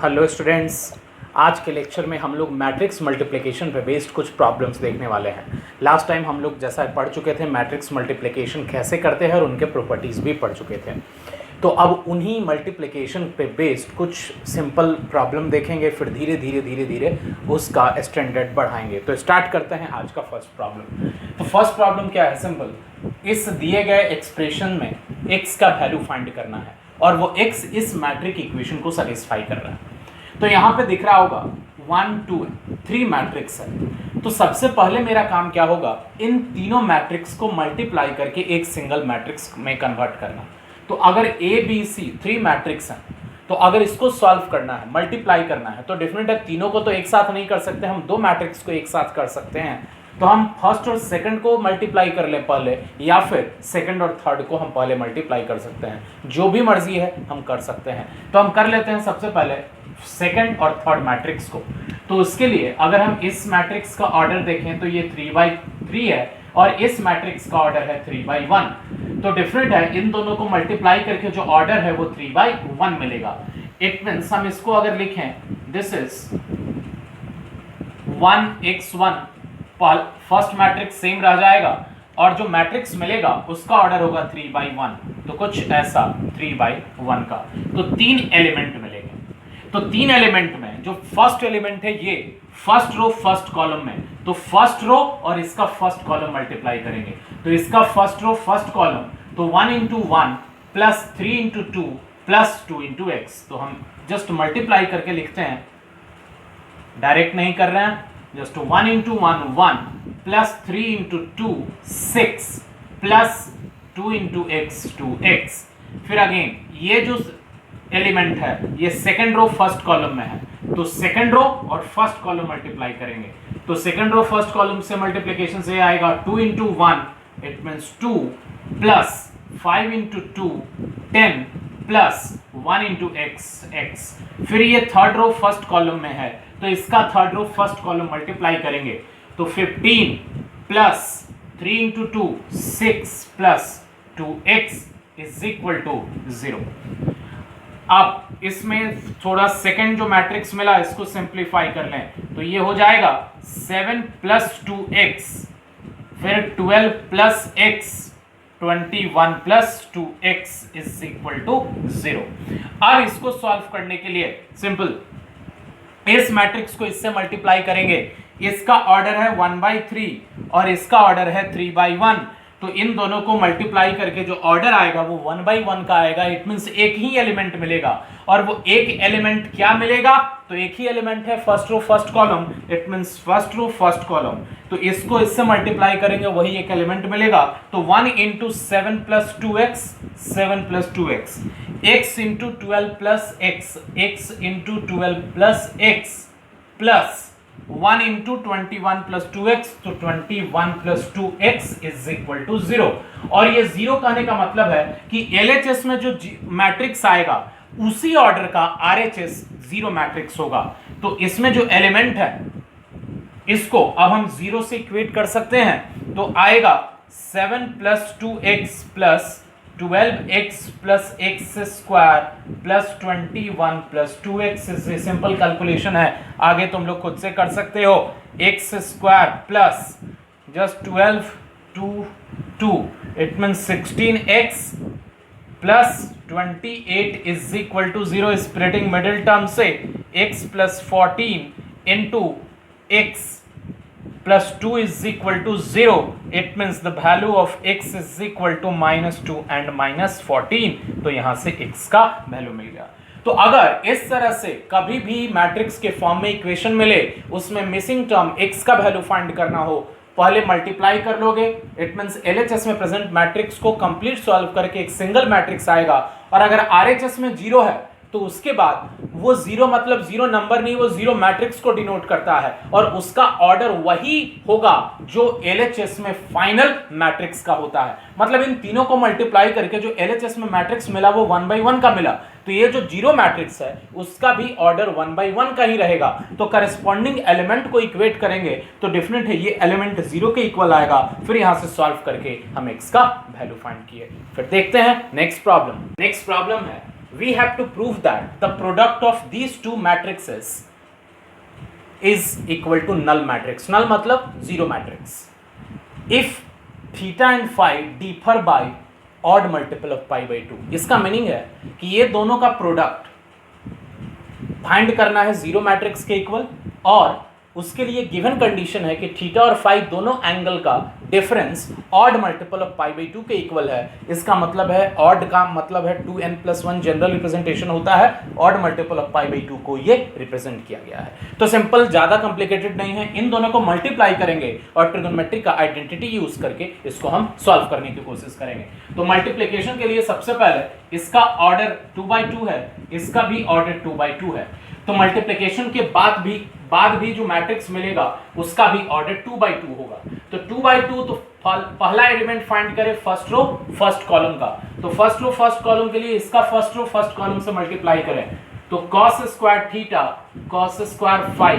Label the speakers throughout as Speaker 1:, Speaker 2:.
Speaker 1: Hello students, आज के lecture में हम लोग मैट्रिक्स मल्टीप्लिकेशन पे बेस्ड कुछ प्रॉब्लम्स देखने वाले हैं। लास्ट टाइम हम लोग जैसा पढ़ चुके थे मैट्रिक्स मल्टीप्लिकेशन कैसे करते हैं और उनके प्रॉपर्टीज़ भी पढ़ चुके थे। तो अब उन्हीं मल्टीप्लिकेशन पे बेस्ड कुछ सिंपल प्रॉब्लम देखेंगे, फिर धीरे धीरे उसका स्टैंडर्ड बढ़ाएंगे। तो स्टार्ट करते हैं आज का फर्स्ट प्रॉब्लम। तो फर्स्ट प्रॉब्लम क्या है? सिंपल, इस दिए गए एक्सप्रेशन में x का वैल्यू फाइंड करना है और वो x इस मैट्रिक इक्वेशन को सेटिस्फाई कर रहा है। तो यहाँ पे दिख रहा होगा 1 2 3 मैट्रिक्स है। तो सबसे पहले मेरा काम क्या होगा, इन तीनों मैट्रिक्स को मल्टीप्लाई करके एक सिंगल मैट्रिक्स में कन्वर्ट करना। तो अगर A B C 3 मैट्रिक्स हैं, तो अगर इसको सॉल्व करना है, मल्टीप्लाई करना है, तो डेफिनेट है तीनों को तो एक साथ नहीं कर सकते, हम दो मैट्रिक्स को एक साथ कर सकते हैं। तो हम फर्स्ट और सेकंड को मल्टीप्लाई कर ले पहले, या फिर सेकंड और थर्ड को हम पहले मल्टीप्लाई कर सकते हैं। जो भी मर्जी है हम कर सकते हैं। तो हम कर लेते हैं सबसे पहले सेकंड और थर्ड मैट्रिक्स को। तो उसके लिए अगर हम इस मैट्रिक्स का ऑर्डर देखें तो ये 3/3 है और इस मैट्रिक्स का ऑर्डर है 3/1। तो डिफरेंट है, इन दोनों को मल्टीप्लाई करके जो ऑर्डर है वो 3/1 मिलेगा। इट मीन्स हम इसको अगर लिखें, this is 1x1, first matrix same रह जाएगा और जो मैट्रिक्स मिलेगा उसका ऑर्डर होगा 3/1। तो कुछ ऐसा 3/1 का। तो 3 एलिमेंट मिलेंगे। तो 3 एलिमेंट में जो फर्स्ट एलिमेंट है ये फर्स्ट रो फर्स्ट कॉलम में, तो फर्स्ट रो और इसका फर्स्ट कॉलम मल्टीप्लाई करेंगे। तो इसका फर्स्ट रो फर्स्ट कॉलम, तो 1 × 1 प्लस 3 × 2 प्लस 2 × x। तो हम जस्ट मल्टीप्लाई करके लिखते हैं, डायरेक्ट नहीं कर रहे हैं, just 1 × 1 1 plus 3 × 2 6 plus 2 × x 2x। फिर अगेन ये जो एलिमेंट है ये सेकंड रो फर्स्ट कॉलम में है, तो सेकंड रो और फर्स्ट कॉलम मल्टीप्लाई करेंगे। तो सेकंड रो फर्स्ट कॉलम से मल्टीप्लिकेशन से आएगा 2 × 1, it means 2 plus 5 × 2 10 plus 1 × x। फिर ये थर्ड रो फर्स्ट कॉलम में है, तो इसका third row first column multiply करेंगे। तो 15 plus 3 × 2 6 plus 2x is equal to 0। अब इसमें थोड़ा सेकंड जो मैट्रिक्स मिला इसको सिंप्लीफाई कर लें, तो ये हो जाएगा 7 प्लस 2x, फिर 12 plus x, 21 plus 2x is equal to 0। अब इसको सॉल्व करने के लिए सिंपल, इस मैट्रिक्स को इससे मल्टीप्लाई करेंगे। इसका ऑर्डर है 1/3 और इसका ऑर्डर है 3/1। तो इन दोनों को मल्टीप्लाई करके जो ऑर्डर आएगा वो 1/1 का आएगा। इट मींस एक ही एलिमेंट मिलेगा और वो एक एलिमेंट क्या मिलेगा, तो एक ही एलिमेंट है first row first column, it means first row first column. तो इसको इससे मल्टीप्लाई करेंगे, वही एक एलिमेंट मिलेगा। तो 1 × 7 + 2x 7 + 2x, x × 12 + x x × 12 + x plus 1 × 21 + 2x, तो 21 + 2x इज इक्वल टू 0। और ये 0 कहने का मतलब है कि LHS में जो मैट्रिक्स आएगा उसी ऑर्डर का RHS 0 मैट्रिक्स होगा। तो इसमें जो एलिमेंट है इसको अब हम 0 से इक्वेट कर सकते हैं। तो आएगा 7 + 2x plus 12x plus x² plus 21 plus 2x। Simple calculation है, आगे तुम लोग खुद से कर सकते हो। x² plus just 12 2 it means 16x plus 28 is equal to 0। Splitting middle term से x plus 14 into x plus 2 is equal to 0. It means the value of x is equal to -2 and -14. तो यहां से x का value मिल गया। तो अगर इस तरह से कभी भी मैट्रिक्स के फॉर्म में इक्वेशन मिले, उसमें मिसिंग टर्म x का वैल्यू फाइंड करना हो, पहले मल्टीप्लाई कर लोगे। इट मींस LHS में प्रेजेंट मैट्रिक्स को कंप्लीट सॉल्व करके एक सिंगल मैट्रिक्स आएगा। और अगर RHS में 0 है तो उसके बाद वो 0 मतलब 0 नंबर नहीं, वो 0 मैट्रिक्स को डिनोट करता है और उसका ऑर्डर वही होगा जो LHS में फाइनल मैट्रिक्स का होता है। मतलब इन तीनों को मल्टीप्लाई करके जो LHS में मैट्रिक्स मिला वो 1/1 का मिला। तो ये जो 0 मैट्रिक्स है उसका भी ऑर्डर 1/1 का ही रहेगा। तो करस्पॉन्डिंग एलिमेंट को इक्वेट करेंगे तो डेफिनेट है ये एलिमेंट 0 के इक्वल आएगा। फिर यहां से सॉल्व करके हम x का वैल्यू फाइंड किए। फिर देखते हैं नेक्स्ट प्रॉब्लम। नेक्स्ट प्रॉब्लम है we have to prove that the product of these two matrices is equal to null matrix. null मतलब zero matrix. if theta and phi differ by odd multiple of pi by 2, इसका meaning है कि ये दोनों का product find करना है zero matrix के इक्वल, और उसके लिए गिवन कंडीशन है कि थीटा और फाई दोनों एंगल का difference odd multiple of pi by 2 के इक्वल है. इसका मतलब है ऑड का मतलब है 2n+1 जनरल रिप्रेजेंटेशन होता है, odd multiple of pi by 2 को ये रिप्रेजेंट किया गया है. तो सिंपल, ज्यादा कॉम्प्लिकेटेड नहीं है. इन दोनों को मल्टीप्लाई करेंगे और ट्रिगोनोमेट्रिक का आइडेंटिटी यूज करके इसको हम सॉल्व करने की कोशिश करेंगे. तो मल्टीप्लिकेशन के लिए सबसे पहले इसका ऑर्डर 2/2 है, इसका भी ऑर्डर 2/2 है. तो मल्टीप्लिकेशन के बाद भी जो मैट्रिक्स मिलेगा उसका भी ऑर्डर 2/2 होगा. तो 2/2, तो पहला एलिमेंट फाइंड करें फर्स्ट रो फर्स्ट कॉलम का. तो फर्स्ट रो फर्स्ट कॉलम के लिए इसका फर्स्ट रो फर्स्ट कॉलम से मल्टीप्लाई करें. तो cos square theta cos square phi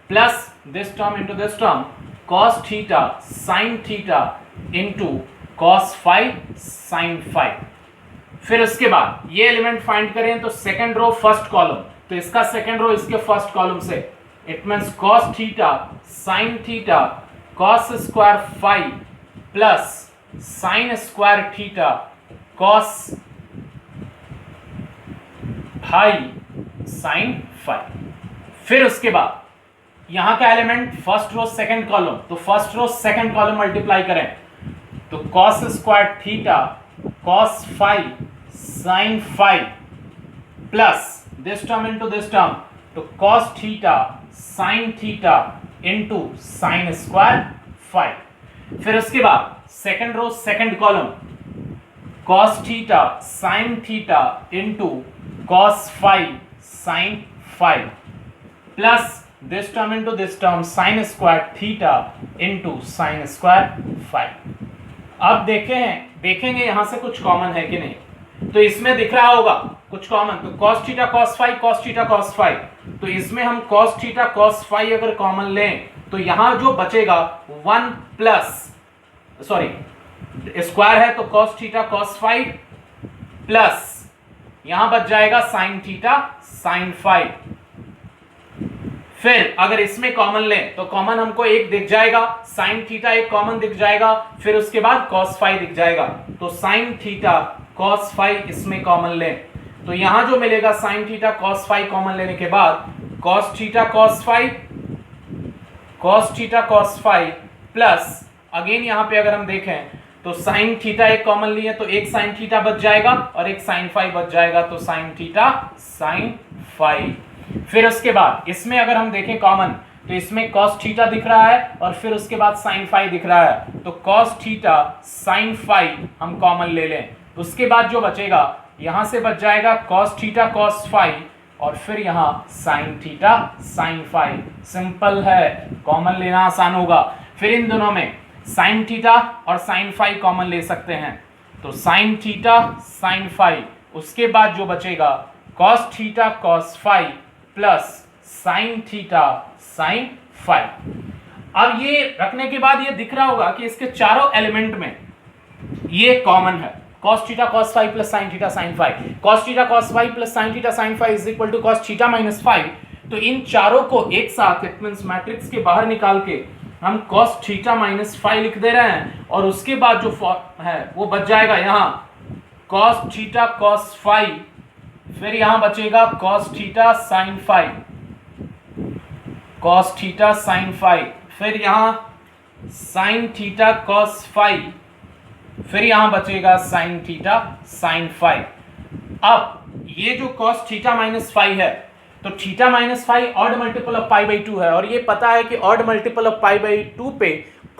Speaker 1: plus this term into this term cos theta sin theta into cos phi sin phi. फिर उसके बाद ये एलिमेंट फाइंड करें. तो सेकंड रो फर्स्ट कॉलम, तो इसका सेकंड रो इसके फर्स्ट कॉलम से, it means cos theta sin theta cos square phi plus sin square theta cos phi sin phi. फिर उसके बाद यहां का element first row second column, तो first row second column multiply करें. तो cos square theta cos phi sin phi plus this term into this term, तो cos theta sin theta into sin square phi. फिर उसके बाद second row second column cos theta sin theta into cos phi sin phi plus this term into this term sin square theta into sin square phi. अब देखेंगे यहां से कुछ common है कि नहीं. तो इसमें दिख रहा होगा कुछ कॉमन. तो cos theta cos phi cos theta cos phi, तो इसमें हम cos थीटा cos फाई अगर कॉमन लें तो यहां जो बचेगा 1 प्लस स्क्वायर है, तो cos theta cos phi plus यहां बच जाएगा sin थीटा sin फाई. फिर अगर इसमें कॉमन लें तो कॉमन हमको एक दिख जाएगा, sin थीटा एक कॉमन दिख जाएगा, फिर उसके बाद cos फाई दिख जाएगा. तो sin थीटा cos फाई इसमें कॉमन लें तो यहां जो मिलेगा sin theta cos phi common लेने के बाद cos theta cos phi plus again यहां पे अगर हम देखें तो sin थीटा एक कॉमन लिए तो एक sin थीटा बच जाएगा और एक sin फाई बच जाएगा, तो sin थीटा sin फाई. फिर उसके बाद इसमें अगर हम देखें कॉमन तो इसमें cos थीटा दिख रहा है और फिर उसके बाद sin फाई दिख रहा है. तो cos थीटा sin फाई हम कॉमन ले लें. उसके बाद जो बचेगा यहां से बच जाएगा cos थीटा cos फाई और फिर यहां sin theta sin phi. Simple है, कॉमन लेना आसान होगा. फिर इन दोनों में sin थीटा और sin फाई कॉमन ले सकते हैं. तो sin थीटा sin फाई, उसके बाद जो बचेगा cos theta cos phi plus sin theta sin phi. अब ये रखने के बाद ये दिख रहा होगा कि इसके चारों एलिमेंट में ये कॉमन है. cos theta cos phi plus sin theta sin phi, cos theta cos phi plus sin theta sin phi is equal to cos theta minus phi. तो इन चारों को एक साथ इट मींस मैट्रिक्स के बाहर निकाल के हम cos थीटा माइनस फाई लिख दे रहे हैं और उसके बाद जो है वो बच जाएगा यहां cos थीटा cos फाई, फिर यहां बचेगा cos theta sin phi, cos theta sin phi, फिर यहां sin थीटा cos फाई, फिर यहां बचेगा sin थीटा sin फाई. अब ये जो cos थीटा माइनस फाई है तो theta minus phi odd multiple of pi by 2 है और ये पता है कि odd multiple of pi by 2 पे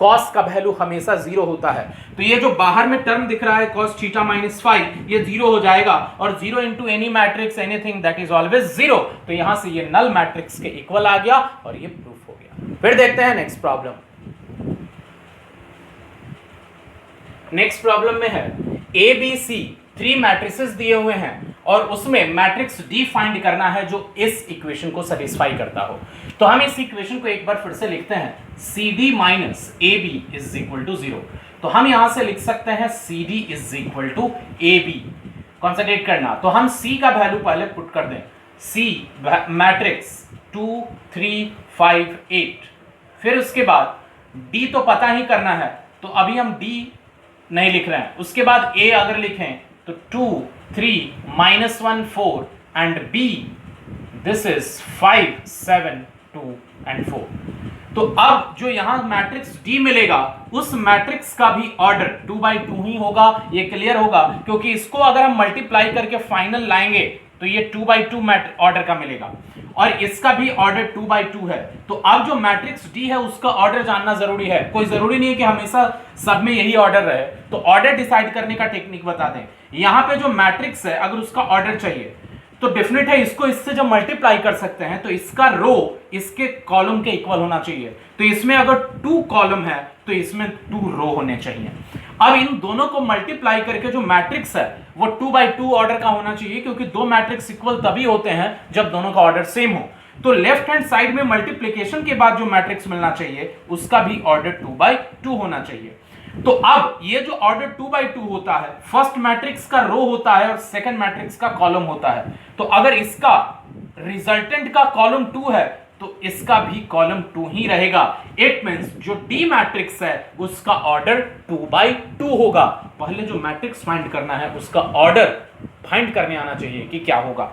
Speaker 1: cos का वैल्यू हमेशा 0 होता है. तो ये जो बाहर में टर्म दिख रहा है cos थीटा माइनस फाई ये 0 हो जाएगा और 0 into any matrix anything that is always 0. तो यहां से ये नल मैट्रिक्स के इक्वल आ गया और ये प्रूफ हो गया. फिर देखते हैं नेक्स्ट प्रॉब्लम. नेक्स्ट प्रॉब्लम में है ए बी सी 3 मैट्रिसेस दिए हुए हैं और उसमें मैट्रिक्स डी फाइंड करना है जो इस इक्वेशन को सेटिस्फाई करता हो. तो हम इस इक्वेशन को एक बार फिर से लिखते हैं, C D minus A B is equal to 0. तो हम यहां से लिख सकते हैं C D is equal to A B. Concentrate करना। तो हम C का वैल्यू पहले पुट कर दें। C matrix 2 3 5 8। फिर उसके बाद D तो पता ही करना है, तो अभी हम D नहीं लिख रहे हैं। उसके बाद A अगर लिखें तो 2 3 -1 4 and B this is 5 7 2 and 4। तो अब जो यहां मैट्रिक्स D मिलेगा उस मैट्रिक्स का भी ऑर्डर 2 by 2 ही होगा। ये क्लियर होगा, क्योंकि इसको अगर हम मल्टीप्लाई करके फाइनल लाएंगे तो ये 2 by 2 ऑर्डर का मिलेगा और इसका भी ऑर्डर 2 by 2 है। तो अब जो मैट्रिक्स D है उसका ऑर्डर जानना जरूरी है। कोई जरूरी नहीं है कि हमेशा सब में यही ऑर्डर रहे, तो ऑर्डर डिसाइड करने का टेक्निक बता दें। यहां पे जो मैट्रिक्स है अगर उसका ऑर्डर चाहिए तो डेफिनेट है इसको इससे जब मल्टीप्लाई कर सकते हैं तो इसका रो इसके कॉलम के इक्वल होना चाहिए। तो इसमें अगर 2 कॉलम है तो इसमें 2 रो होने चाहिए। अब इन दोनों को मल्टीप्लाई करके जो मैट्रिक्स है वो 2 by 2 ऑर्डर का होना चाहिए, क्योंकि दो मैट्रिक्स इक्वल तभी होते हैं जब दोनों का ऑर्डर सेम हो। तो लेफ्ट हैंड साइड में मल्टीप्लिकेशन के बाद जो मैट्रिक्स मिलना चाहिए उसका भी ऑर्डर 2 by 2 होना चाहिए। तो अब ये जो ऑर्डर 2 by 2 होता है, फर्स्ट मैट्रिक्स का रो होता है और सेकंड मैट्रिक्स का कॉलम होता है। तो अगर इसका रिजल्टेंट का कॉलम 2 है तो इसका भी कॉलम 2 ही रहेगा। इट मींस जो D मैट्रिक्स है उसका ऑर्डर 2 by 2 होगा। पहले जो मैट्रिक्स फाइंड करना है उसका ऑर्डर फाइंड करने आना चाहिए कि क्या होगा।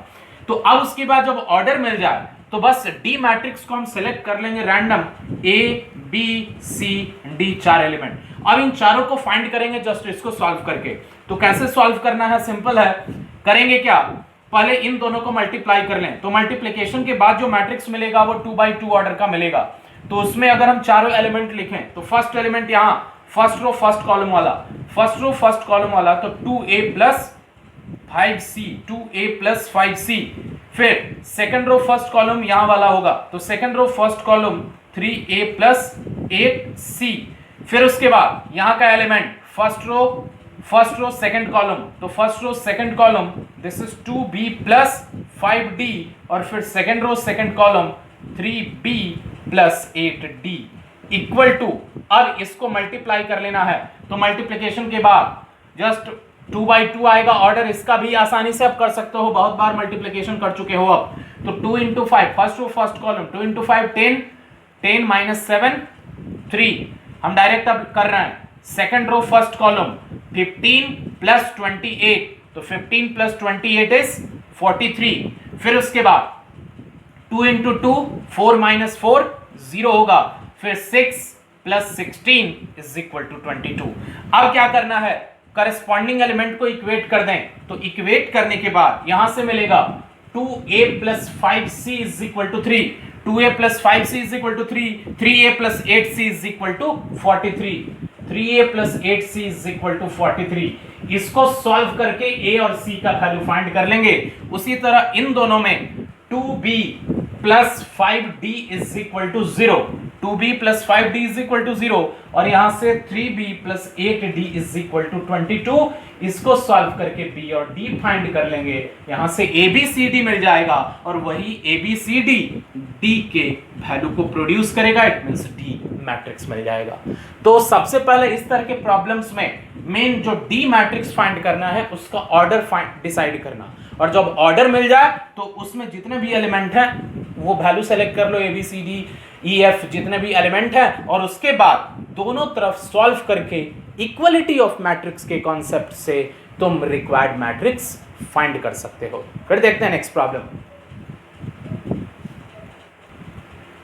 Speaker 1: तो अब उसके बाद जब ऑर्डर मिल जाए तो बस D मैट्रिक्स को हम सिलेक्ट कर लेंगे random A B C D 4 element. अब इन चारों को फाइंड करेंगे जस्ट इसको सॉल्व करके। तो कैसे सॉल्व करना है, सिंपल है। करेंगे क्या, पहले इन दोनों को मल्टीप्लाई कर लें। तो मल्टीप्लिकेशन के बाद जो मैट्रिक्स मिलेगा वो 2 by 2 ऑर्डर का मिलेगा। तो उसमें अगर हम चारों एलिमेंट लिखें तो फर्स्ट एलिमेंट यहां फर्स्ट रो फर्स्ट कॉलम वाला, फर्स्ट रो फर्स्ट कॉलम वाला तो 2A plus 5C, 2A plus 5C। फिर सेकंड रो फर्स्ट कॉलम यहां वाला होगा तो second row first column 3A plus 8C। फिर उसके बाद यहां का element first row second column, तो first row second column this is 2B plus 5D और फिर second row second column 3B plus 8D equal to, अब इसको मल्टीप्लाई कर लेना है। तो मल्टीप्लिकेशन के बाद जस्ट 2 by 2 आएगा ऑर्डर। इसका भी आसानी से आप कर सकते हो, बहुत बार मल्टीप्लिकेशन कर चुके हो अब। तो 2 into 5 first row first column 2 into 5 10, 10 minus 7 3। हम डायरेक्ट अब कर रहे हैं second row first column 15 plus 28, तो 15 प्लस 28 इज 43। फिर उसके बाद 2 into 2 4 minus 4 0 होगा। फिर 6 प्लस 16 इज इक्वल टू 22। अब क्या करना है, करस्पॉन्डिंग एलिमेंट को इक्वेट कर दें। तो इक्वेट करने के बाद यहां से मिलेगा 2A plus 5C is equal to 3, 2A plus 5C is equal to 3, 3A plus 8C is equal to 43, 3A plus 8C is equal to 43। इसको सॉल्व करके A और C का वैल्यू फाइंड कर लेंगे। उसी तरह इन दोनों में 2B plus 5D is equal to 0, 2B plus 5D is equal to 0 और यहां से 3B plus 8D is equal to 22। इसको सॉल्व करके B और D फाइंड कर लेंगे। यहां से ABCD मिल जाएगा और वही ABCD D के वैल्यू को प्रोड्यूस करेगा। इट मींस D मैट्रिक्स मिल जाएगा। तो सबसे पहले इस तरह के प्रॉब्लम्स में मेन जो D मैट्रिक्स फाइंड करना है उसका ऑर्डर डिसाइड करना, और जब ऑर्डर मिल जाए तो उसमें जितने भी एलिमेंट हैं वो वैल्यू सेलेक्ट कर लो, ABCD EF जितने भी एलिमेंट हैं, और उसके बाद दोनों तरफ सॉल्व करके इक्वलिटी ऑफ मैट्रिक्स के कॉन्सेप्ट से तुम रिक्वायर्ड मैट्रिक्स फाइंड कर सकते हो। फिर देखते हैं नेक्स्ट प्रॉब्लम।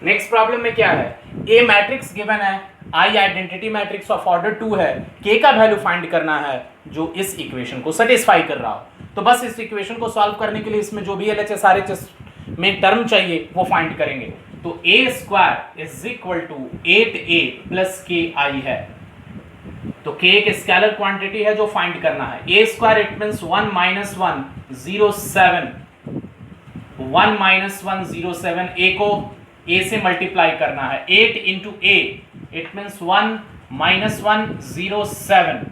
Speaker 1: नेक्स्ट प्रॉब्लम में क्या है, ए मैट्रिक्स गिवन है, आई आइडेंटिटी मैट्रिक्स ऑफ ऑर्डर 2 है, के का वैल्यू फाइंड करना है जो इस इक्वेशन को सेटिस्फाई कर रहा हो। तो बस इस इक्वेशन को सॉल्व करने के लिए इसमें जो भी LHS RHS में टर्म चाहिए वो फाइंड करेंगे। तो a square is equal to 8a plus ki है। तो k एक स्केलर क्वांटिटी है जो फाइंड करना है। a square it means 1 minus 1 0 7, 1 minus 1 0 7, a को a से मल्टीप्लाई करना है। 8 into a it means 1 minus 1 0 7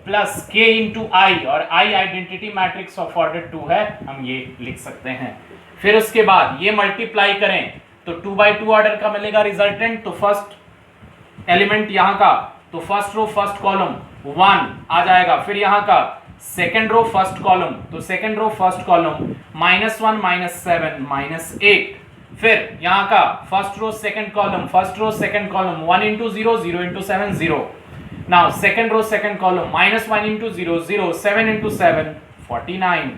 Speaker 1: plus k into i, और i identity matrix of order 2 है, हम ये लिख सकते हैं। फिर उसके बाद ये मल्टीप्लाई करें तो 2 by 2 ऑर्डर का मिलेगा रिजल्टेंट। तो फर्स्ट एलिमेंट यहां का, तो फर्स्ट रो फर्स्ट कॉलम 1 आ जाएगा। फिर यहां का सेकेंड रो फर्स्ट कॉलम, तो सेकेंड रो फर्स्ट कॉलम -1 -7 -8, फिर यहाँ का first row second column, first row second column 1 into 0 0 into 7 0. Now second row second column -1 into 0 0 7 into 7 49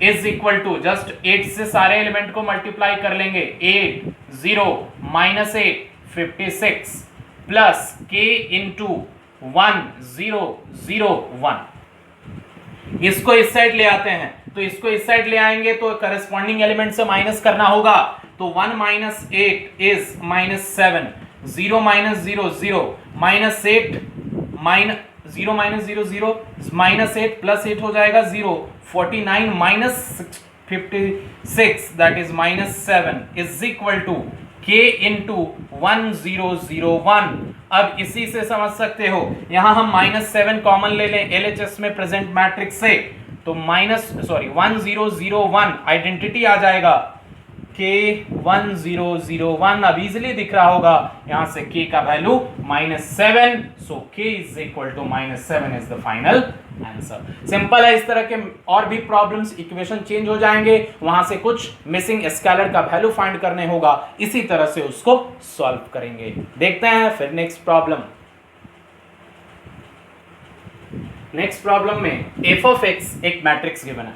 Speaker 1: is equal to just 8 से सारे एलिमेंट को मल्टीप्लाई कर लेंगे, 8 0 -8 56 plus k into 1 0 0 1. इसको इस साइड ले आते हैं, तो इसको इस साइड ले आएंगे तो करस्पॉन्डिंग एलिमेंट से माइनस करना होगा, तो 1 - 8 इज -7 0 - 0 0 -8 0 -0 0 -8 प्लस 8 हो जाएगा 0 49 -56 that is -7 is equal to k into 1 0 0 1. अब इसी से समझ सकते हो, यहां हम -7 कॉमन ले लें LHS में प्रेजेंट मैट्रिक्स से, तो 1 0 0 1 आइडेंटिटी आ जाएगा k 1 0 0 1. अब इजिली दिख रहा होगा यहां से k का value -7, so k is equal to -7 is the final answer. Simple है. इस तरह के और भी प्रॉब्लम्स, इक्वेशन चेंज हो जाएंगे, वहां से कुछ मिसिंग स्केलर का वैल्यू फाइंड करने होगा, इसी तरह से उसको सॉल्व करेंगे. देखते हैं फिर नेक्स्ट प्रॉब्लम. नेक्स्ट प्रॉब्लम में f of x एक मैट्रिक्स गिवन है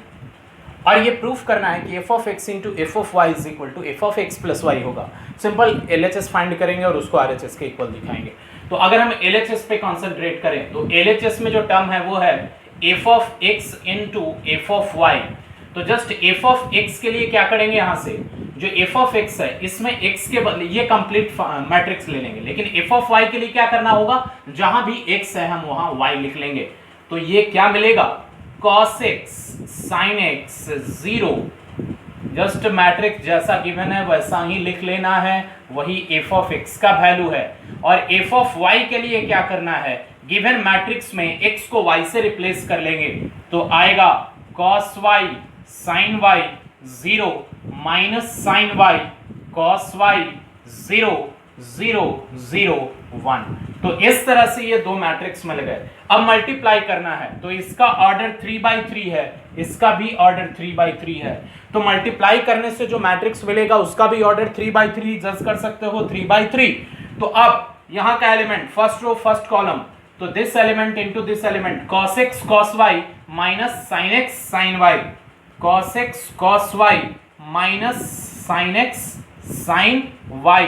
Speaker 1: और ये प्रूफ करना है कि f of x into F of Y is equal to F of X plus Y होगा. सिंपल LHS फाइंड करेंगे और उसको RHS के इक्वल दिखाएंगे. तो अगर हम LHS पे कॉन्सेंट्रेट करें तो LHS में जो टर्म है वो है f of x into F of Y. तो जस्ट f of x के लिए क्या करेंगे, यहाँ से जो f of x है इसमें x के बदले ये कंप्लीट मैट्रिक्स ले लेंगे, लेकिन f of y के लिए क्या करना होगा, जहां भी x है हम वहां y लिख लेंगे. तो ये क्या मिलेगा, cos x sin x 0. Just matrix जैसा गिवन है वैसा ही लिख लेना है, वही f of x का वैल्यू है. और f of y के लिए क्या करना है, गिवन मैट्रिक्स में x को y से रिप्लेस कर लेंगे, तो आएगा cos y sin y 0 minus sin y cos y 0 0 0 1. तो इस तरह से ये दो मैट्रिक्स मिल गए. अब मल्टीप्लाई करना है, तो इसका ऑर्डर 3/3 है, इसका भी ऑर्डर 3/3 है. तो मल्टीप्लाई करने से जो मैट्रिक्स मिलेगा उसका भी ऑर्डर 3/3 जज कर सकते हो, 3/3. तो अब यहाँ का element first row first column, तो this element into this element cos x cos y minus sin x sin y, cos x cos y minus sin x sin y,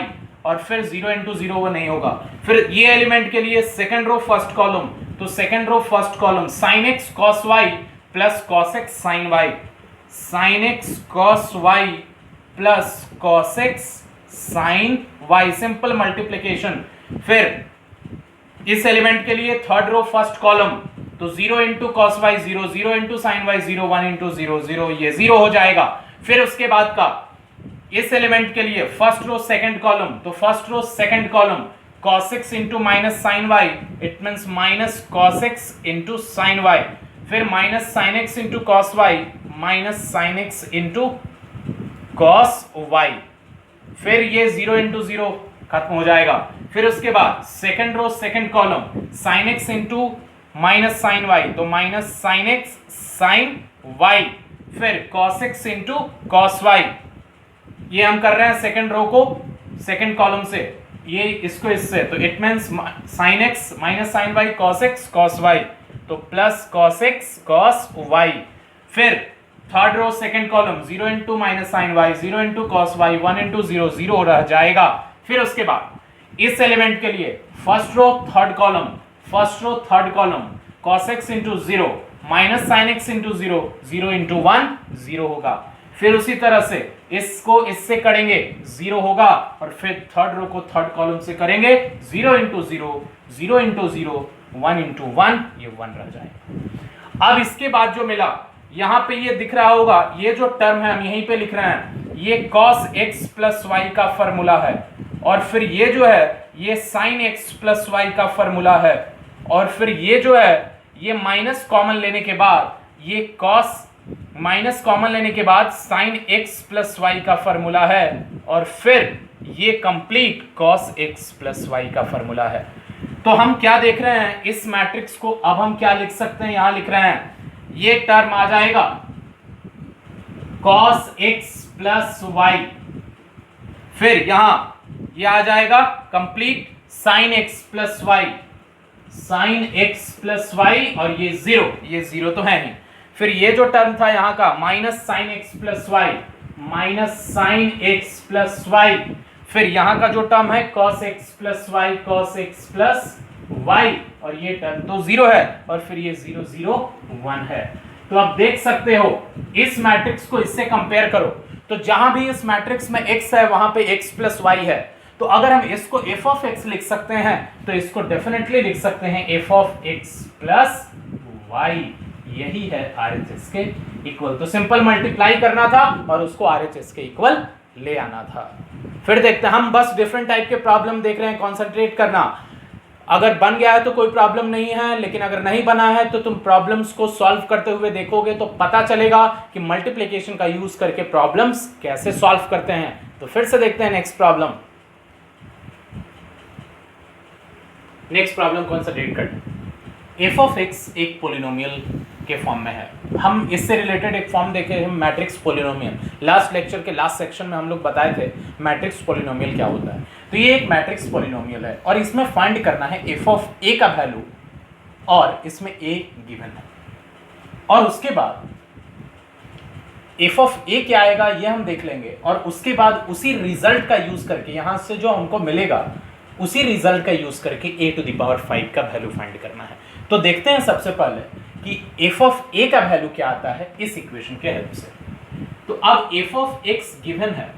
Speaker 1: और फिर 0 इंटू 0 वो नहीं होगा. फिर ये एलिमेंट के लिए सेकेंड रो फर्स्ट कॉलम, तो second row first column sin x cos y plus cos x sin y, sin x cos y plus cos x sin y, simple multiplication. फिर इस एलिमेंट के लिए थर्ड रो फर्स्ट कॉलम, तो 0 into cos y 0 0 into sin y 0 1 into 0 0, ये 0 हो जाएगा. फिर उसके बाद का इस एलिमेंट के लिए फर्स्ट रो सेकंड कॉलम, तो first row second column cos x into minus sin y, it means minus cos x into sin y, फिर minus sin x into cos y minus sin x into cos y, फिर ये 0 into 0 खत्म हो जाएगा. फिर उसके बाद second row second column sin x into minus sin y, तो minus sin x sin y, फिर cos x into cos y. ये हम कर रहे हैं सेकंड रो को सेकंड कॉलम से, ये इसको इससे, तो it means sin x minus sin y cos x cos y, तो plus cos x cos y. फिर third row second column 0 into minus sin y 0 into cos y 1 into 0 0 रह जाएगा. फिर उसके बाद इस एलिमेंट के लिए first row third column cos x into 0 minus sin x into 0 0 into 1 0 होगा. फिर उसी तरह से इसको इससे करेंगे 0 होगा, और फिर थर्ड रो को थर्ड कॉलम से करेंगे 0 इंटू 0 0 इंटू 0 1 इंटू 1, ये 1 रह जाएगा. अब इसके बाद जो मिला यहाँ पे ये दिख रहा होगा, ये जो टर्म है हम यहीं पे लिख रहे हैं, ये cos x प्लस y का फॉर्मूला है, और फिर ये जो है ये sin x प्लस y का फॉर्मूला है, और फिर ये जो है ये माइनस कॉमन लेने के बाद ये cos माइनस कॉमन लेने के बाद sin x प्लस वाई का फॉर्मूला है, और फिर ये complete cos x plus Y का फॉर्मूला है. तो हम क्या देख रहे हैं, इस मैट्रिक्स को अब हम क्या लिख सकते हैं, यहां लिख रहे हैं ये टर्म आ जाएगा cos x प्लस y, फिर यहां ये आ जाएगा complete sin x plus Y, sin x plus Y, और ये जीरो तो है नहीं। फिर ये जो टर्म था यहां का minus sin x plus Y, minus sin x plus Y, फिर यहां का जो टर्म है cos x plus Y, cos x plus Y, और ये टर्म तो जीरो है, और फिर ये 0 0 1 है। तो आप देख सकते हो इस मैट्रिक्स को इससे कंपेयर करो, तो जहां भी इस मैट्रिक्स में x है वहां पे x प्लस वाई है, तो अगर हम इसको f ऑफ x लिख सकते हैं तो इसको डेफिनेटली लिख सकते हैं f of x plus Y. यही है RHS के इक्वल। तो सिंपल मल्टीप्लाई करना था और उसको RHS के इक्वल ले आना था। फिर देखते हैं, हम बस डिफरेंट टाइप के प्रॉब्लम देख रहे हैं, कॉन्सेंट्रेट करना। अगर बन गया है तो कोई प्रॉब्लम नहीं है, लेकिन अगर नहीं बना है तो तुम प्रॉब्लम्स को सॉल्व करते हुए देखोगे तो पता चलेगा कि मल्टीप्लिकेशन का यूज करके प्रॉब्लम्स कैसे सॉल्व करते हैं। तो फिर से देखते हैं next problem. Next problem concentrate करते, f ऑफ x एक पोलिनोमियल के फॉर्म में है। हम इससे रिलेटेड एक फॉर्म देखे हैं, मैट्रिक्स पोलिनोमियल। लास्ट लेक्चर के लास्ट सेक्शन में हम लोग बताए थे मैट्रिक्स पोलिनोमियल क्या होता है। तो ये एक मैट्रिक्स पोलिनोमियल है और इसमें फाइंड करना है f ऑफ a का वैल्यू, और इसमें a गिवन है, और उसके बाद f ऑफ a क्या आएगा ये हम देख लेंगे, और उसके बाद उसी रिजल्ट का यूज करके यहां से जो हमको मिलेगा उसी रिजल्ट का यूज करके a टू द पावर 5 का वैल्यू फाइंड करना है। तो देखते हैं सबसे पहले कि f ऑफ a का वैल्यू क्या आता है इस इक्वेशन के हेल्प से। तो अब f ऑफ x गिवन है,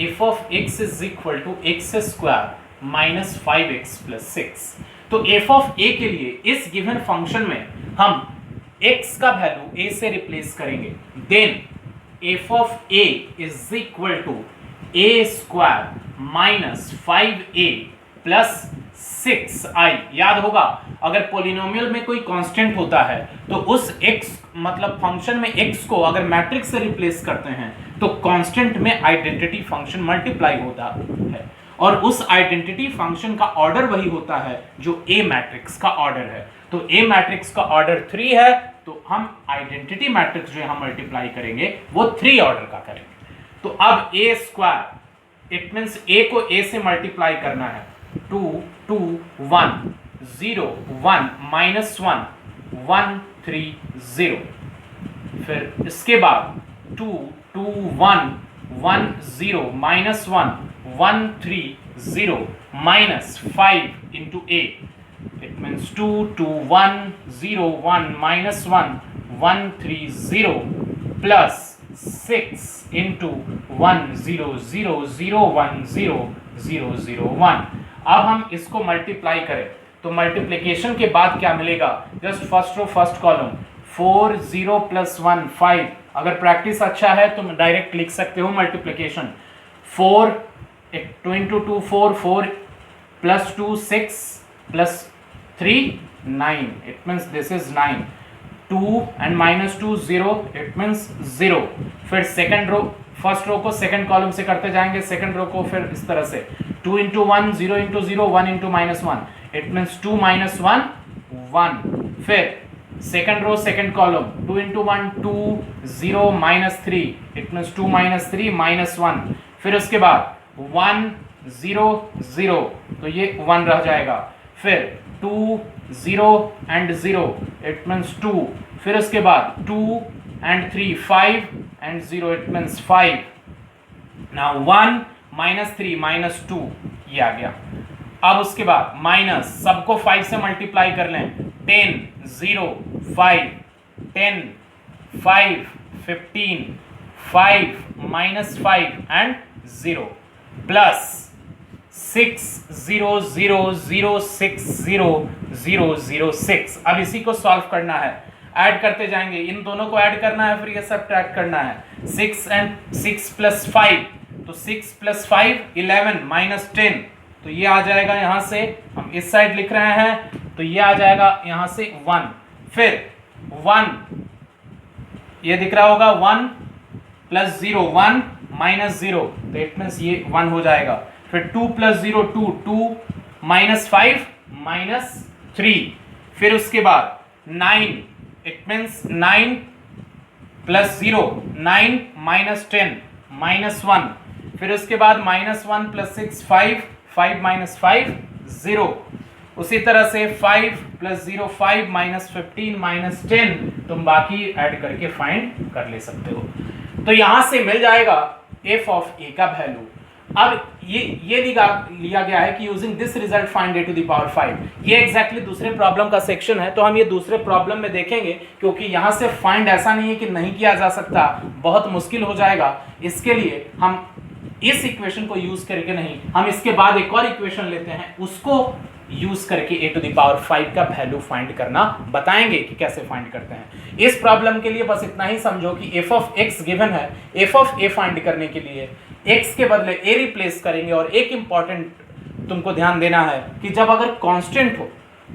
Speaker 1: f of x is equal to x square minus 5x plus 6। तो f ऑफ a के लिए इस गिवन फंक्शन में हम x का वैल्यू a से रिप्लेस करेंगे, then f of a is equal to a square minus 5a plus 6i। याद होगा अगर पोलिनोमियल में कोई कांस्टेंट होता है तो उस x मतलब फंक्शन में x को अगर मैट्रिक्स से रिप्लेस करते हैं तो कांस्टेंट में आइडेंटिटी फंक्शन मल्टीप्लाई होता है, और उस आइडेंटिटी फंक्शन का ऑर्डर वही होता है जो a मैट्रिक्स का ऑर्डर है। तो a मैट्रिक्स का ऑर्डर 3 है, तो हम आइडेंटिटी मैट्रिक्स जो हम मल्टीप्लाई करेंगे वो 3 ऑर्डर का करेंगे। तो अब a square, it means a को a से मल्टीप्लाई करना है, 2 2 1 0 1 माइनस 1 1 3 0, फिर इसके बाद 2 2 1 1 0 minus 1 1 3 0 minus 5 into a, it means 2 2 1 0 1 minus 1 1 3 0 plus 6 into 1 0 0 0 1 0 0 0 1। अब हम इसको मल्टीप्लाई करें तो मल्टीप्लिकेशन के बाद क्या मिलेगा, just first row first column 4 0 plus 1 5। अगर प्रैक्टिस अच्छा है तो डायरेक्ट लिख सकते हो multiplication, 4 2 into 2 4 4 plus 2 6 plus 3 9, it means this is 9, 2 and minus 2 0, it means 0। फिर सेकेंड रो, फर्स्ट रो को सेकेंड कॉलम से करते जाएंगे, सेकेंड रो को फिर इस तरह से 2 into 1 0 into 0 1 into minus 1, it means 2 minus 1 1। फिर second row second column 2 into 1 2 0 minus 3, it means 2 minus 3 minus 1। फिर उसके बाद 1 0 0, तो ये 1 रह जाएगा। फिर 2 0 एंड 0, इट मीन्स 2। फिर उसके बाद 2 and 3 5 and 0, it means 5। Now 1 minus 3 minus 2, ये आ गया। अब उसके बाद माइनस, सबको 5 से मल्टीप्लाई कर लें, 10 0 5 10 5 15 5 माइनस 5 एंड 0 प्लस 6 0 0 0 6 0 0 0 6। अब इसी को सॉल्व करना है, ऐड करते जाएंगे, इन दोनों को ऐड करना है, फिर ये सब्ट्रैक्ट करना है। 6 एंड 6 प्लस 5, तो 6 प्लस 5 11 माइनस 10, तो ये आ जाएगा यहाँ से, हम इस साइड लिख रहे हैं तो ये आ जाएगा यहाँ से 1। फिर 1 ये दिख रहा होगा 1 प्लस 0 1 माइनस 0, तो इट मीन्स ये 1 हो जाएगा। फिर 2 प्लस 0 2 2 माइनस 5 माइनस 3। फिर उसके बाद 9 it means 9 plus 0 9 minus 10 minus 1, फिर उसके बाद -1 प्लस 6 5 5 माइनस 5 0, उसी तरह से 5 प्लस 0 5 माइनस 15 माइनस 10, तुम बाकी ऐड करके फाइंड कर ले सकते हो। तो यहां से मिल जाएगा f ऑफ a का वैल्यू। अब ये लिया गया है कि using this result find a to the power 5। ये एग्जैक्टली दूसरे प्रॉब्लम का सेक्शन है, तो हम ये दूसरे प्रॉब्लम में देखेंगे, क्योंकि यहां से फाइंड ऐसा नहीं है कि नहीं किया जा सकता, बहुत मुश्किल हो जाएगा। इसके लिए हम इस इक्वेशन को यूज करके नहीं, हम इसके बाद एक और इक्वेशन लेते हैं, उसको यूज करके a टू द पावर 5 का वैल्यू फाइंड करना बताएंगे कि कैसे फाइंड करते हैं। इस प्रॉब्लम के लिए बस इतना ही समझो कि f ऑफ x गिवन है, f ऑफ a फाइंड करने के लिए x के बदले a रिप्लेस करेंगे। और एक इंपॉर्टेंट तुमको ध्यान देना है कि जब अगर कांस्टेंट हो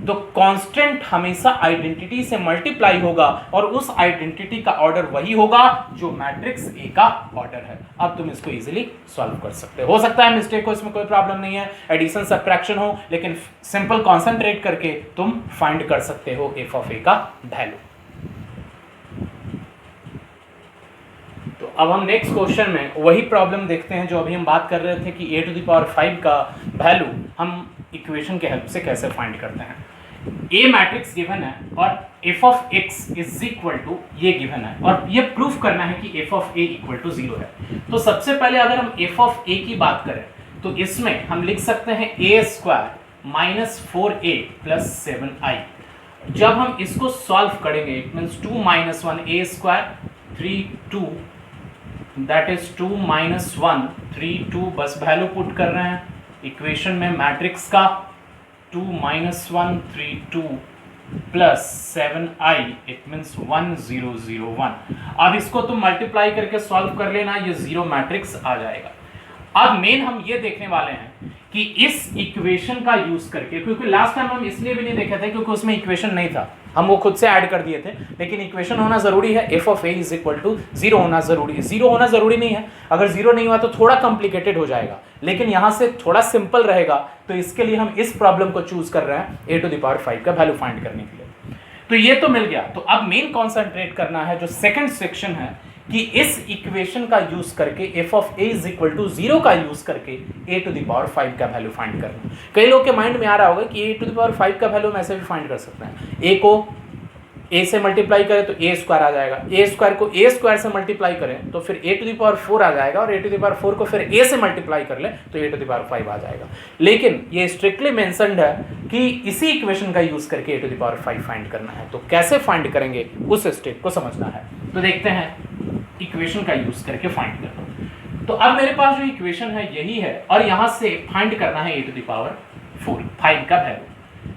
Speaker 1: तो कांस्टेंट हमेशा आइडेंटिटी से मल्टीप्लाई होगा, और उस आइडेंटिटी का ऑर्डर वही होगा जो मैट्रिक्स A का ऑर्डर है। अब तुम इसको इजीली सॉल्व कर सकते हो सकता है मिस्टेक हो, इसमें कोई प्रॉब्लम नहीं है, एडिशन सब्ट्रैक्शन हो, लेकिन सिंपल कॉन्सेंट्रेट करके तुम फाइंड कर सकते हो f ऑफ a का वैल्यू। तो अब हम नेक्स्ट क्वेश्चन में वही प्रॉब्लम देखते हैं जो अभी हम बात कर रहे थे कि a टू द पावर 5 का वैल्यू हम इक्वेशन के हेल्प से कैसे फाइंड करते हैं। A मैट्रिक्स गिवन है और f of x is equal to ये गिवन है, और ये प्रूफ करना है कि f of a equal to 0 है। तो सबसे पहले अगर हम f ऑफ a की बात करें तो इसमें हम लिख सकते हैं a square minus 4a plus 7i। जब हम इसको सॉल्व करेंगे it means 2 minus 1 a square 3 2, that is 2 minus 1 3 2, बस वैल्यू पुट कर रहे हैं इक्वेशन में मैट्रिक्स का, 2 minus 1 3 2 plus 7i, it means 1 0 0 1। अब इसको तुम मल्टीप्लाई करके सॉल्व कर लेना, ये जीरो मैट्रिक्स आ जाएगा। अब मेन हम ये देखने वाले हैं कि इस इक्वेशन का यूज करके, क्योंकि लास्ट टाइम हम इसलिए भी नहीं देखे थे क्योंकि उसमें इक्वेशन नहीं था, हम वो खुद से ऐड कर दिए थे, लेकिन इक्वेशन होना जरूरी है, f of a is equal to 0 होना जरूरी है। 0 होना जरूरी नहीं है, अगर 0 नहीं हुआ तो थोड़ा कॉम्प्लिकेटेड हो जाएगा, लेकिन यहां से थोड़ा सिंपल रहेगा, तो इसके लिए हम इस प्रॉब्लम को चूज कर रहे हैं a टू द पावर 5 का वैल्यू फाइंड करने के लिए। तो ये तो मिल गया। तो अब मेन कॉन्सेंट्रेट करना है जो सेकंड सेक्शन है कि इस इक्वेशन का यूज करके f of a is equal to 0 का यूज करके a टू द पावर 5 का वैल्यू फाइंड करना। कई लोग के माइंड में आ रहा होगा कि a टू द पावर 5 का वैल्यू हम ऐसे भी फाइंड कर सकते हैं, a को a से मल्टीप्लाई करें तो a स्क्वायर आ जाएगा, a स्क्वायर को a स्क्वायर से मल्टीप्लाई करें तो फिर a टू द पावर 4 आ जाएगा, और a टू द पावर 4 को फिर a से मल्टीप्लाई कर लें तो a टू द पावर 5 आ जाएगा। लेकिन ये स्ट्रिक्टली मेंशन्ड है कि इसी इक्वेशन का यूज करके a to the power 5 find करना है। तो कैसे फाइंड करेंगे उस स्टेप को समझना है, तो देखते हैं इक्वेशन का यूज करके फाइंड करना। तो अब मेरे पास जो इक्वेशन है यही है, और यहां से फाइंड करना है a टू द पावर 5 का वैल्यू।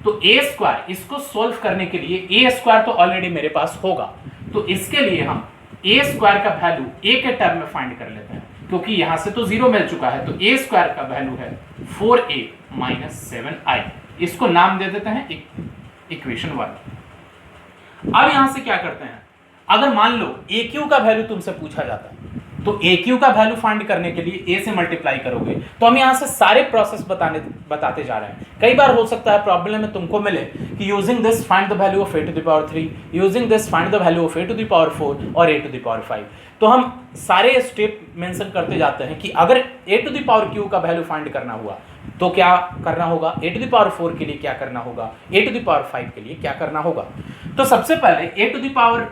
Speaker 1: तो a स्क्वायर, इसको सोल्व करने के लिए a स्क्वायर तो ऑलरेडी मेरे पास होगा, तो इसके लिए हम a स्क्वायर का वैल्यू a के टर्म में फाइंड कर लेते हैं, क्योंकि यहां से तो 0 मिल चुका है। तो a स्क्वायर का वैल्यू है 4a माइनस 7i, इसको नाम दे देते हैं इक्वेशन 1। अब यहां से क्या करते हैं, अगर मान लो AQ का वैल्यू तुमसे पूछा जाता है, तो AQ का वैल्यू फाइंड करने के लिए A से मल्टीप्लाई करोगे, तो हम यहाँ से सारे प्रोसेस बताते जा रहे हैं। कई बार हो सकता है प्रॉब्लम में तुमको मिले कि using this find the value of a to the power 3, using this find the value of a to the power 4 और a टू द पावर 5। तो हम सारे स्टेप मेंशन करते जाते हैं कि अगर a to the power q का वैल्यू फाइंड करना हुआ तो क्या करना होगा, a टू द पावर 4 के लिए क्या करना होगा, a टू द पावर 5 के लिए क्या करना होगा। तो सबसे पहले a to the power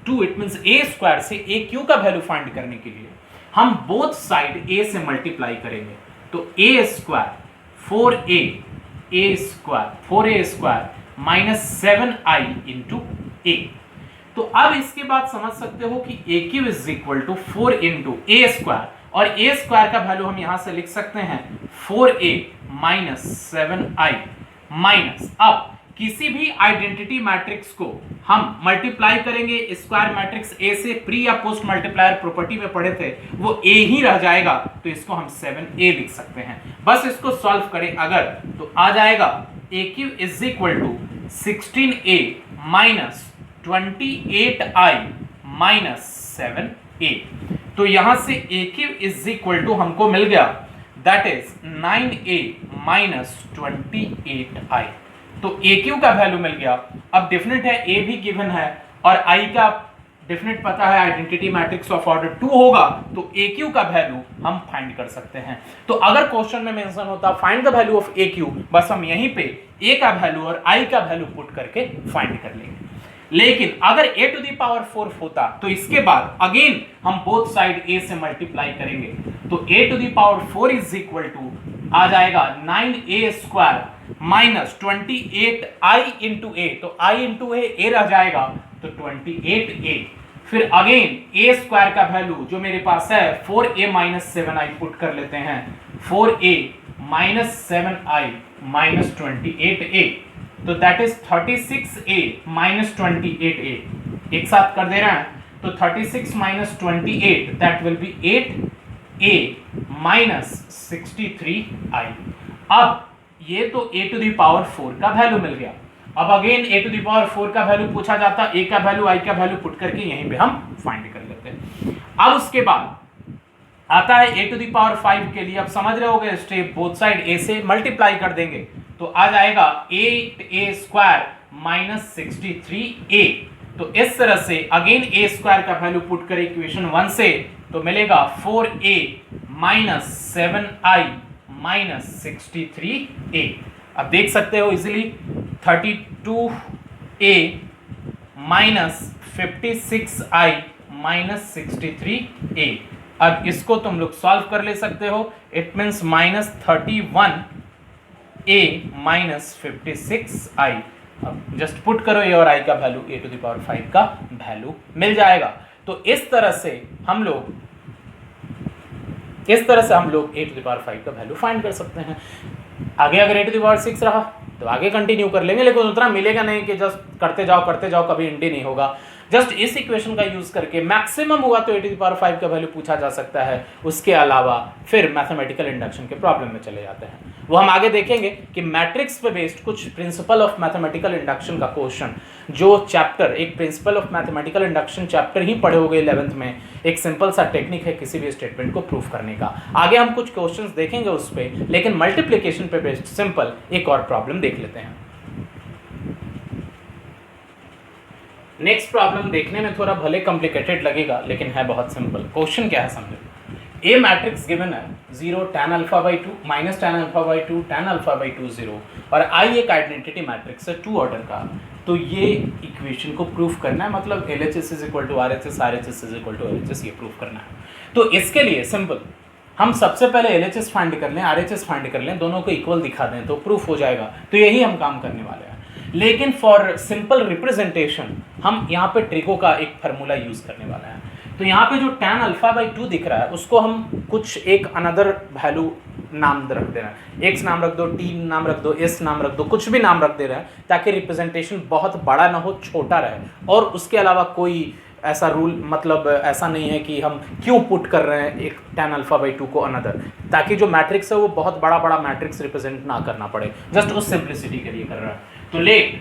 Speaker 1: 2 it means a square से AQ का वैल्यू फाइंड करने के लिए हम बोथ साइड a से मल्टीप्लाई करेंगे। तो a square 4a square minus 7i into a। तो अब इसके बाद समझ सकते हो कि AQ is equal to 4 into a square, और a स्क्वायर का वैल्यू हम यहां से लिख सकते हैं 4a माइनस 7i माइनस, अब किसी भी आइडेंटिटी मैट्रिक्स को हम मल्टीप्लाई करेंगे स्क्वायर मैट्रिक्स A से, प्री या पोस्ट मल्टीप्लायर प्रॉपर्टी में पढ़े थे, वो A ही रह जाएगा, तो इसको हम 7a लिख सकते हैं। बस इसको सॉल्व करें अगर, तो आ जाएगा AQ is equal to 16a minus 28i minus 7a। तो यहां से AQ इज इक्वल टू हमको मिल गया that is 9a minus 28i। तो AQ का वैल्यू मिल गया। अब डिफरेंट है, A भी गिवन है और आई का डेफिनेट पता है, आइडेंटिटी मैट्रिक्स ऑफ ऑर्डर 2 होगा, तो ए क्यू का वैल्यू हम फाइंड कर सकते हैं। तो अगर क्वेश्चन में मेंशन होता find the value of A Q, बस हम यहीं पे ए का वैल्यू और आई का वैल्यू पुट करके फाइंड कर लेंगे। लेकिन अगर a टू दी पावर 4 होता तो इसके बाद अगेन हम बोथ साइड a से मल्टीप्लाई करेंगे, तो a to the power 4 is equal to आ जाएगा 9a square minus 28i into a, तो i इंटू a रह जाएगा तो 28a। फिर अगेन a स्क्वायर का वैल्यू जो मेरे पास है 4a माइनस 7i पुट कर लेते हैं, 4a minus 7i minus 28a, तो that is 36a minus 28a, एक साथ कर दे रहे हैं, तो 36 minus 28 that will be 8a minus 63i। अब ये तो a टू दी पावर 4 का वैल्यू मिल गया। अब again a to the power 4 का वैल्यू पूछा जाता, a का वैल्यू i का वैल्यू पुट करके यहीं पे हम फाइंड कर लेते हैं। अब उसके बाद आता है a टू दी पावर 5 के लिए, अब समझ रहे होगे स्टेप, बोथ साइड a से मल्टीप्लाई कर देंगे, तो आ जाएगा 8a स्क्वायर माइनस 63a। तो इस तरह से अगेन a स्क्वायर का वैल्यू पुट करें इक्वेशन 1 से, तो मिलेगा 4a minus 7i minus 63a। अब देख सकते हो easily 32a minus 56i minus 63a। अब इसको तुम लोग सॉल्व कर ले सकते हो, it means minus 31a minus 56i। अब जस्ट पुट करो a और i का value, a to the power 5 का वैल्यू मिल जाएगा। तो इस तरह से हम लोग a टू द पावर 5 का वैल्यू फाइंड कर सकते हैं। आगे अगर a टू द पावर 6 रहा तो आगे कंटिन्यू कर लेंगे, लेकिन उतना मिलेगा नहीं कि जस्ट करते जाओ, कभी एंड नहीं होगा। जस्ट इस इक्वेशन का यूज करके मैक्सिमम हुआ तो a टू द पावर 5 का वैल्यू पूछा जा सकता है। उसके अलावा फिर मैथमेटिकल इंडक्शन के प्रॉब्लम में चले जाते हैं, वो हम आगे देखेंगे कि मैट्रिक्स पे बेस्ड कुछ प्रिंसिपल ऑफ मैथमेटिकल इंडक्शन का क्वेश्चन, जो चैप्टर एक principle of mathematical induction chapter ही पढ़े होगे 11th में, एक सिंपल सा टेक्निक है किसी भी स्टेटमेंट को प्रूफ करने का। आगे हम कुछ क्वेश्चंस देखेंगे उस पे, लेकिन मल्टीप्लिकेशन पे बेस्ड सिंपल एक और प्रॉब्लम देख लेते हैं। नेक्स्ट प्रॉब्लम देखने में थोड़ा भले कॉम्प्लिकेटेड लगेगा, लेकिन है बहुत सिंपल। क्वेश्चन क्या है समझो, ए मैट्रिक्स गिवन है 0 tan alpha by 2 minus tan alpha by 2 tan alpha by 2 0, और आई एक आइडेंटिटी मैट्रिक्स है 2 ऑर्डर का। तो ये इक्वेशन को प्रूफ करना है, मतलब LHS is equal to RHS, RHS is equal to LHS, ये प्रूफ करना है। तो इसके लिए सिंपल हम सबसे पहले LHS फाइंड कर लें, RHS फाइंड कर लें, दोनों को इक्वल दिखा दें तो प्रूफ हो जाएगा। तो यही हम काम करने वाले हैं। लेकिन फॉर सिंपल रिप्रेजेंटेशन हम यहाँ पे ट्रिको का एक फार्मूला यूज करने वाला है। तो यहाँ पे जो tan अल्फा बाई 2 दिख रहा है उसको हम कुछ एक अनदर वैल्यू नाम रख दे रहे हैं, x नाम रख दो, t नाम रख दो, s नाम रख दो, कुछ भी नाम रख दे रहे हैं ताकि रिप्रेजेंटेशन बहुत बड़ा ना हो, छोटा रहे। और उसके अलावा कोई ऐसा रूल, मतलब ऐसा नहीं है कि हम क्यों पुट कर रहे हैं एक tan अल्फा बाई 2 को अनदर, ताकि जो मैट्रिक्स है वो बहुत बड़ा बड़ा मैट्रिक्स रिप्रेजेंट ना करना पड़े, जस्ट उस सिंप्लिसिटी के लिए कर रहा है। तो let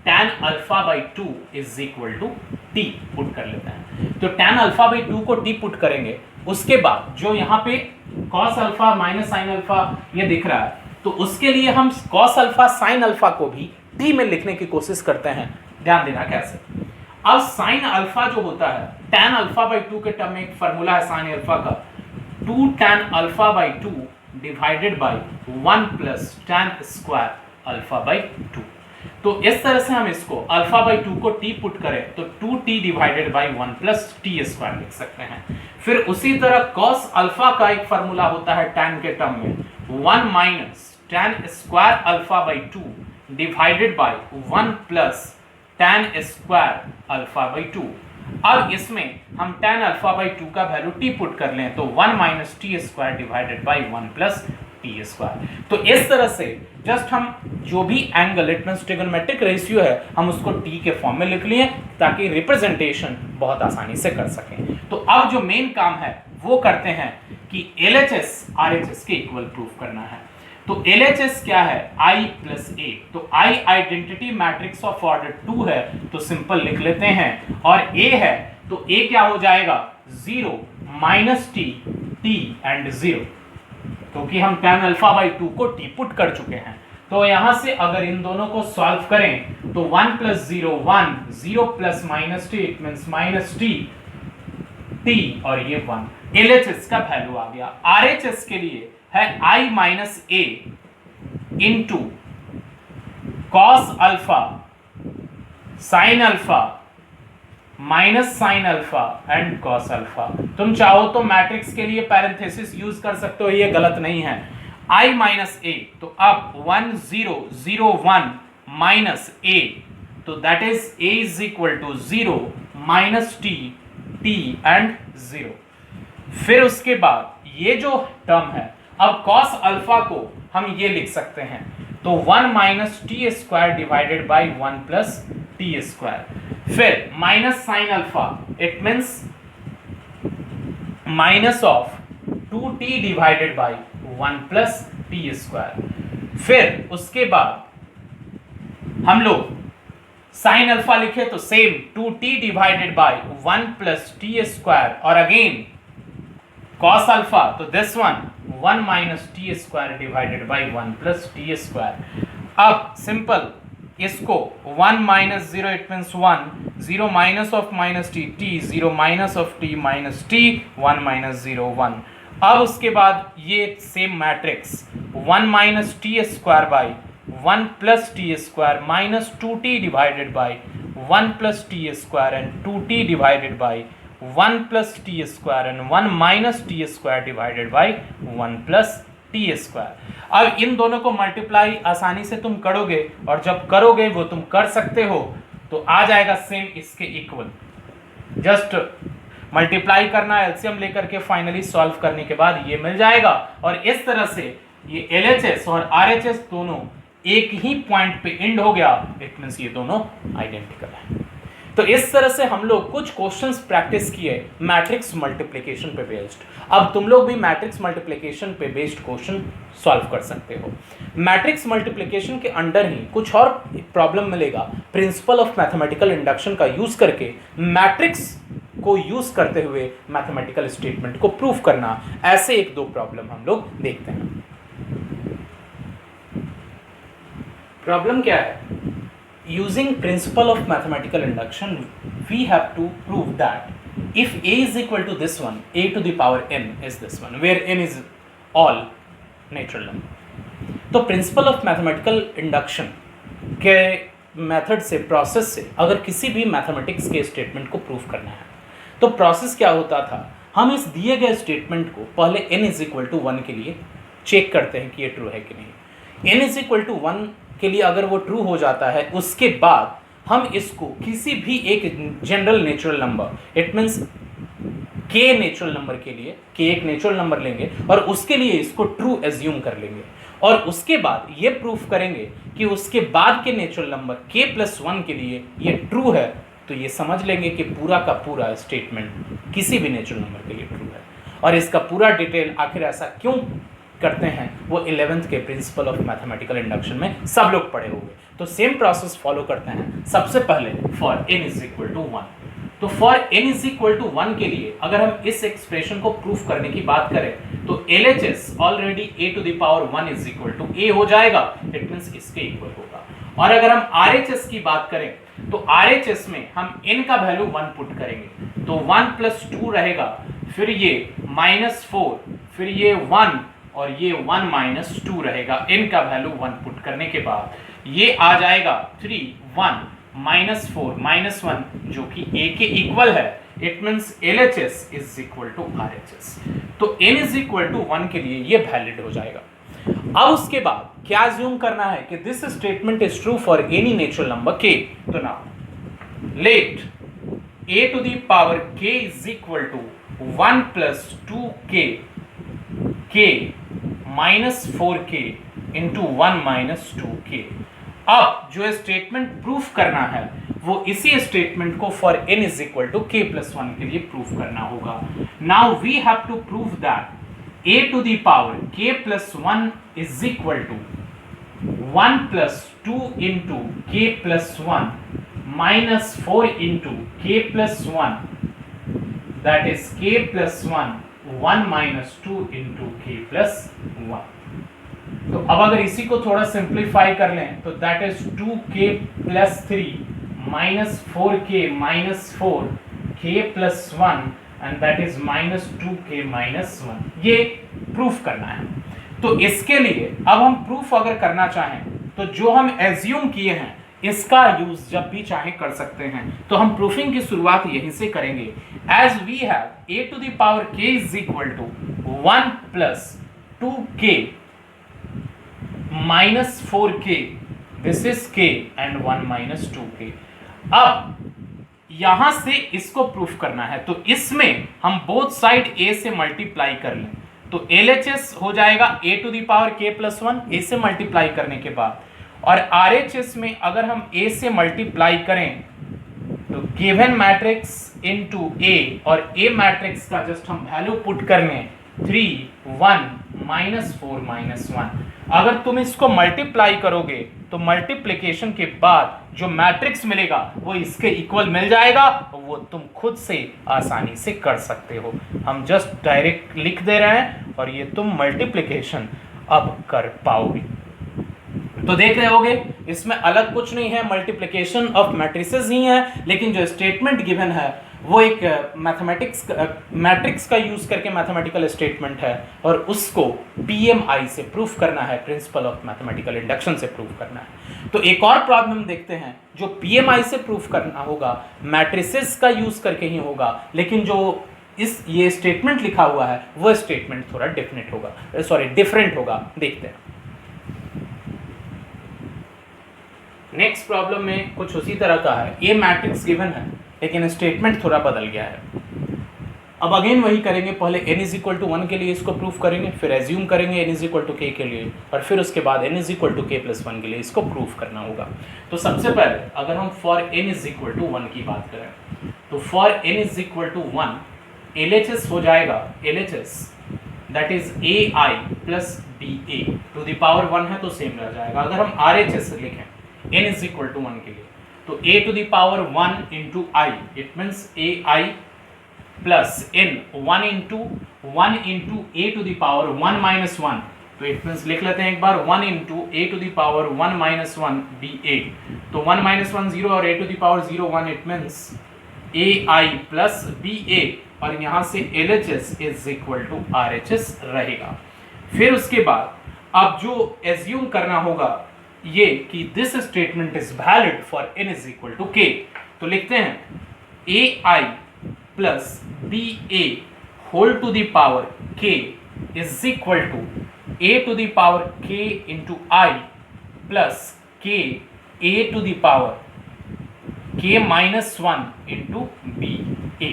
Speaker 1: tan alpha by 2 is equal to t put कर लेते हैं। तो tan अल्फा बाई 2 को t पुट करेंगे, उसके बाद जो यहाँ पे cos alpha minus sine alpha ये दिख रहा है, तो उसके लिए हम cos अल्फा साइन अल्फा को भी t में लिखने की कोशिश करते हैं। ध्यान देना कैसे, अब साइन अल्फा जो होता है tan अल्फा बाई 2 के टर्म में एक फॉर्मूला है साइन अल्फा का, 2 tan alpha by 2 divided by 1 plus tan square alpha by 2। तो इस तरह से हम इसको अल्फा बाई 2 को t पुट करें तो 2t divided by 1 plus t square लिख सकते हैं। फिर उसी तरह cos अल्फा का एक फॉर्मूला होता है tan के टर्म में, 1 minus tan square alpha by 2 divided by 1 plus tan square alpha by 2। अब इसमें हम tan अल्फा बाई 2 का वैल्यू t पुट कर लें तो 1 minus t square divided by 1 plus t square. तो इस तरह से जस्ट हम जो भी angle, it means trigonometric ratio है, हम उसको t के फॉर्म में लिख लिए ताकि रिप्रेजेंटेशन बहुत आसानी से कर सकें। तो अब जो मेन काम है वो करते हैं कि LHS RHS के इक्वल प्रूफ करना है। तो LHS क्या है, I प्लस A। तो I identity matrix of order 2 है, तो सिंपल लिख लेते हैं, और A है तो A क्या हो जाएगा 0 माइनस t एंड 0, क्योंकि हम tan अल्फा बाई 2 को t पुट कर चुके हैं। तो यहां से अगर इन दोनों को सॉल्व करें तो 1 plus 0 1, 0 plus minus T it means minus T, T और ये 1। एलएचएस का वैल्यू आ गया। आरएचएस के लिए है i minus A into cos alpha sine alpha minus sine alpha and cos alpha. तुम चाहो तो मैट्रिक्स के लिए पैरेंथेसिस यूज कर सकते हो, ये गलत नहीं है। i माइनस ए, तो अब 1 0 0 1 माइनस ए, तो that is a is equal to 0 minus T, T and 0। फिर उसके बाद ये जो टर्म है, अब कॉस अल्फा को हम ये लिख सकते हैं, तो 1 minus t square divided by 1 plus t square. फिर minus sine alpha it means minus of 2t divided by 1 plus t square. फिर उसके बाद हम लोग साइन अल्फा लिखे तो same 2t divided by 1 plus t square, और अगेन कॉस अल्फा, तो this one 1 minus t square divided by 1 plus t square. अब सिंपल इसको 1 minus 0 it means 1, 0 minus of minus T, T 0 minus of T minus T, 1 minus 0 1। अब उसके बाद ये same matrix 1 minus t square by 1 plus t square minus 2t divided by 1 plus t square and 2t divided by 1 plus t square and 1 minus t square divided by 1 plus t square. अब इन दोनों को multiply आसानी से तुम करोगे, और जब करोगे वो तुम कर सकते हो, तो आ जाएगा सेम इसके इक्वल। जस्ट मल्टीप्लाई करना, एलसीएम लेकर के फाइनली सॉल्व करने के बाद ये मिल जाएगा। और इस तरह से ये एलएचएस और आरएचएस दोनों एक ही पॉइंट पे एंड हो गया, इट मींस ये दोनों आइडेंटिकल है। तो इस तरह से हम लोग कुछ क्वेश्चंस प्रैक्टिस किए मैट्रिक्स मल्टीप्लिकेशन पे बेस्ड। अब तुम लोग भी मैट्रिक्स मल्टीप्लिकेशन पे बेस्ड क्वेश्चन सॉल्व कर सकते हो। मैट्रिक्स मल्टीप्लिकेशन के अंडर ही कुछ और प्रॉब्लम मिलेगा, प्रिंसिपल ऑफ मैथमेटिकल इंडक्शन का यूज करके मैट्रिक्स को यूज करते हुए मैथमेटिकल स्टेटमेंट को प्रूव करना। ऐसे एक दो प्रॉब्लम हम लोग देखते हैं। प्रॉब्लम क्या है? Using principle of mathematical induction, we have to prove that if a is equal to this one, a to the power n is this one, where n is all natural number. तो principle of mathematical induction के method से, process से अगर किसी भी mathematics के statement को prove करना है, तो प्रोसेस क्या होता था, हम इस दिए गए स्टेटमेंट को पहले n इज इक्वल टू 1 के लिए चेक करते हैं कि ये ट्रू है कि नहीं। n इज इक्वल टू 1 के लिए अगर वो ट्रू हो जाता है, उसके बाद हम इसको किसी भी एक general natural number, it means k natural number के लिए k एक नेचुरल नंबर लेंगे और उसके लिए इसको ट्रू एज्यूम कर लेंगे, और उसके बाद ये प्रूफ करेंगे कि उसके बाद के नेचुरल नंबर k प्लस 1 के लिए ये ट्रू है, तो ये समझ लेंगे कि पूरा का पूरा स्टेटमेंट किसी भी नेचुरल नंबर के लिए ट्रू है। और इसका पूरा डिटेल आखिर ऐसा क्यों करते हैं वो 11th के प्रिंसिपल ऑफ मैथमेटिकल इंडक्शन में सब लोग पढ़े होंगे। तो सेम प्रोसेस फॉलो करते हैं। सबसे पहले for n is equal to 1, तो for n is equal to 1 के लिए अगर हम इस एक्सप्रेशन को प्रूफ करने की बात करें तो LHS already a to the power 1 is equal to a हो जाएगा, इट मींस इसके इक्वल होगा। और अगर हम RHS की बात करें तो RHS में हम n का वैल्यू 1 पुट करेंगे, तो 1 प्लस 2 रहेगा, फिर ये -4, फिर ये 1 और ये 1 माइनस 2 रहेगा। n का वैल्यू 1 पुट करने के बाद ये आ जाएगा 3 1 -4 -1 जो कि a के इक्वल है, it means LHS is equal to RHS। तो n इज इक्वल टू 1 के लिए ये वैलिड हो जाएगा। अब उसके बाद क्या अज्यूम करना है कि this statement is true for any natural number k। तो now let a to the power k is equal to 1 plus 2k k minus 4k into 1 minus 2k। अब जो स्टेटमेंट प्रूफ करना है वो इसी स्टेटमेंट को for n is equal to k plus 1 के लिए प्रूफ करना होगा। Now we have to prove that a to the power k plus 1 is equal to 1 plus 2 into k plus 1 minus 4 into k plus 1, that is k plus 1 1 minus 2 into k plus 1। तो अब अगर इसी को थोड़ा simplify कर लें तो that is 2k plus 3 minus 4k minus 4 k plus 1 and that is minus 2k minus 1। ये प्रूफ करना है। तो इसके लिए अब हम प्रूफ अगर करना चाहें तो जो हम एज्यूम किए हैं इसका यूज जब भी चाहे कर सकते हैं। तो हम प्रूफिंग की शुरुआत यहीं से करेंगे। As we have a to the power k is equal to 1 plus 2k minus 4k, this is k and 1 minus 2k। अब यहां से इसको प्रूफ करना है तो इसमें हम बोथ साइड a से मल्टीप्लाई कर लें तो LHS हो जाएगा a to the power k plus 1 a से मल्टीप्लाई करने के बाद, और RHS में अगर हम a से मल्टीप्लाई करें तो गिवन मैट्रिक्स इनटू a, और a मैट्रिक्स का जस्ट हम वैल्यू पुट कर लें 3 1 माइनस 4 माइनस 1। अगर तुम इसको मल्टीप्लाई करोगे तो मल्टीप्लिकेशन के बाद जो मैट्रिक्स मिलेगा वो इसके इक्वल मिल जाएगा, वो तुम खुद से आसानी से कर सकते हो। हम जस्ट डायरेक्ट लिख दे रहे हैं और ये तुम मल्टीप्लिकेशन अब कर पाओगे। तो देख रहे होगे इसमें अलग कुछ नहीं है, मल्टीप्लिकेशन ऑफ मैट्रिसेस ही है, लेकिन जो स्टेटमेंट गिवन है वो एक मैट्रिक्स का यूज करके मैथमेटिकल स्टेटमेंट है और उसको PMI से प्रूफ करना है, प्रिंसिपल ऑफ मैथमेटिकल इंडक्शन से प्रूफ करना है। तो एक और प्रॉब्लम देखते हैं जो PMI से प्रूफ करना होगा, मैट्रिसेस का यूज करके ही होगा, लेकिन जो ये स्टेटमेंट लिखा हुआ है वो स्टेटमेंट थोड़ा डिफरेंट होगा। देखते हैं नेक्स्ट प्रॉब्लम में कुछ उसी तरह का है। ये मैट्रिक्स गिवन है लेकिन स्टेटमेंट थोड़ा बदल गया है। अब अगेन वही करेंगे, पहले n इज इक्वल टू 1 के लिए इसको प्रूफ करेंगे, फिर एज्यूम करेंगे n is equal to k के लिए, और फिर उसके बाद n is equal to k plus 1 के लिए इसको प्रूफ करना होगा। तो सबसे पहले अगर हम for n is equal to 1 की बात करें तो for n is equal to 1 LHS हो जाएगा, LHS that is AI plus BA to the power 1 है तो सेम रह जाएगा। अगर हम RHS लिखें n इज इक्वल टू 1 के लिए तो a to the power 1 into i, it means AI plus n 1 into a to the power 1 minus 1, तो इट मीन्स लिख लेते हैं एक बार 1 into a to the power 1 minus 1 BA। तो 1 माइनस 1 0 और a to the power 0 1, it means AI plus BA, और यहाँ से LHS is equal to RHS रहेगा। फिर उसके बाद अब जो एज्यूम करना होगा ये कि this statement is valid for n is equal to k, तो लिखते हैं AI plus BA whole to the power k is equal to a to the power k into i plus k a to the power k minus 1 into BA।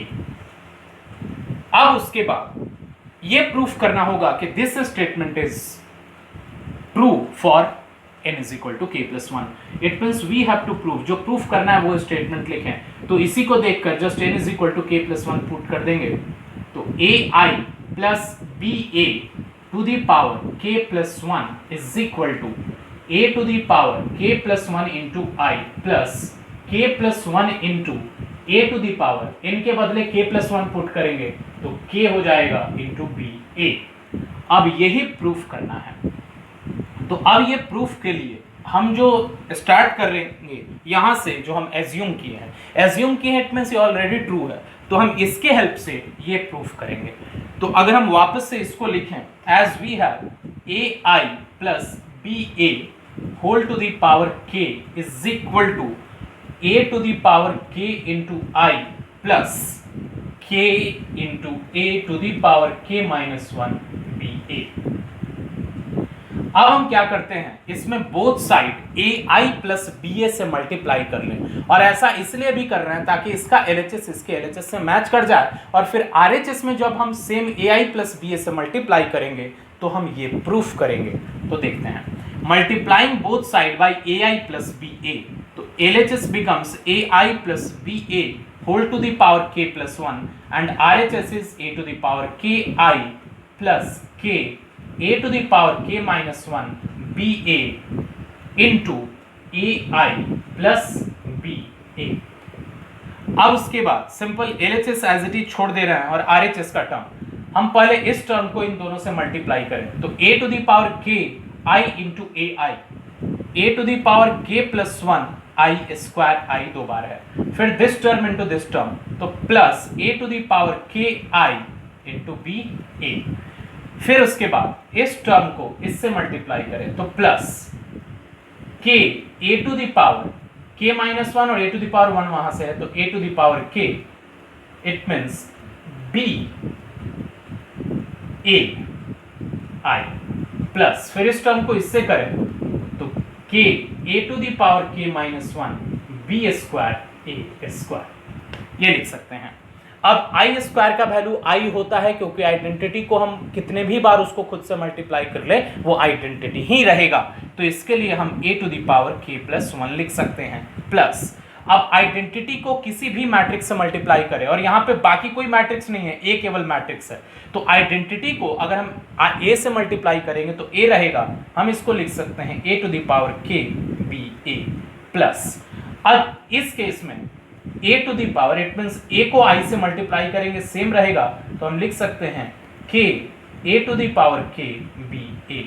Speaker 1: अब उसके बाद ये proof करना होगा कि this statement is true for n is equal to k plus 1. It means we have to prove, जो proof करना है वो स्टेटमेंट लिखें। तो इसी को देखकर just n is equal to k plus 1 put कर देंगे तो AI plus BA to the power k plus 1 is equal to a to the power k plus 1 into I plus k plus 1 into a to the power, n के बदले k plus 1 put करेंगे तो k हो जाएगा into BA। अब यही proof करना है। तो अब ये प्रूफ के लिए हम जो स्टार्ट कर रहेंगे यहाँ से जो हम एज्यूम किए हैं इट मींस ये ऑलरेडी ट्रू है, तो हम इसके हेल्प से ये प्रूफ करेंगे। तो अगर हम वापस से इसको लिखें as we have AI plus BA whole to the power k is equal to a to the power k into I plus k into a to the power k minus 1 BA। अब हम क्या करते हैं, इसमें both side AI plus BA से multiply कर लें, और ऐसा इसलिए भी कर रहे हैं ताकि इसका LHS इसके LHS से मैच कर जाए, और फिर RHS में जब हम सेम AI प्लस BA से मल्टीप्लाई करेंगे तो हम ये प्रूफ करेंगे। तो देखते हैं, multiplying both side by AI plus BA, तो LHS becomes AI plus BA whole to the power k plus 1 and RHS is a to the power KI plus k a to the power k minus 1 BA into AI plus BA। अब उसके बाद simple LHS as it is छोड़ दे रहे हैं और RHS का term, हम पहले इस टर्म को इन दोनों से मल्टीप्लाई करें, तो a to the power k i into ai, a to the power k plus 1 i square i दो बार है, फिर this term into this term, तो plus a to the power k i into b a, फिर उसके बाद इस term को इससे मल्टीप्लाई करें तो plus k a to the power k minus 1 और a टू द पावर 1 वहां से है, तो a to the power k, it means b a i, plus फिर इस टर्म को इससे करें तो k a to the power k minus 1 b square a square, ये लिख सकते हैं। अब आई स्क्वायर का वैल्यू आई होता है क्योंकि आइडेंटिटी को हम कितने भी बार उसको खुद से मल्टीप्लाई कर ले वो आइडेंटिटी ही रहेगा, तो इसके लिए हम a to the power k plus 1 लिख सकते हैं। प्लस अब आइडेंटिटी को किसी भी मैट्रिक्स से मल्टीप्लाई करें, और यहाँ पे बाकी कोई मैट्रिक्स नहीं है, a केवल मैट्रिक्स है, तो आइडेंटिटी को अगर हम a से मल्टीप्लाई करेंगे तो a रहेगा, हम इसको लिख सकते हैं a to the power k b a plus. अब इस केस में a to the power, it means a को i से मल्टीप्लाई करेंगे सेम रहेगा, तो हम लिख सकते हैं k a to the power k b a।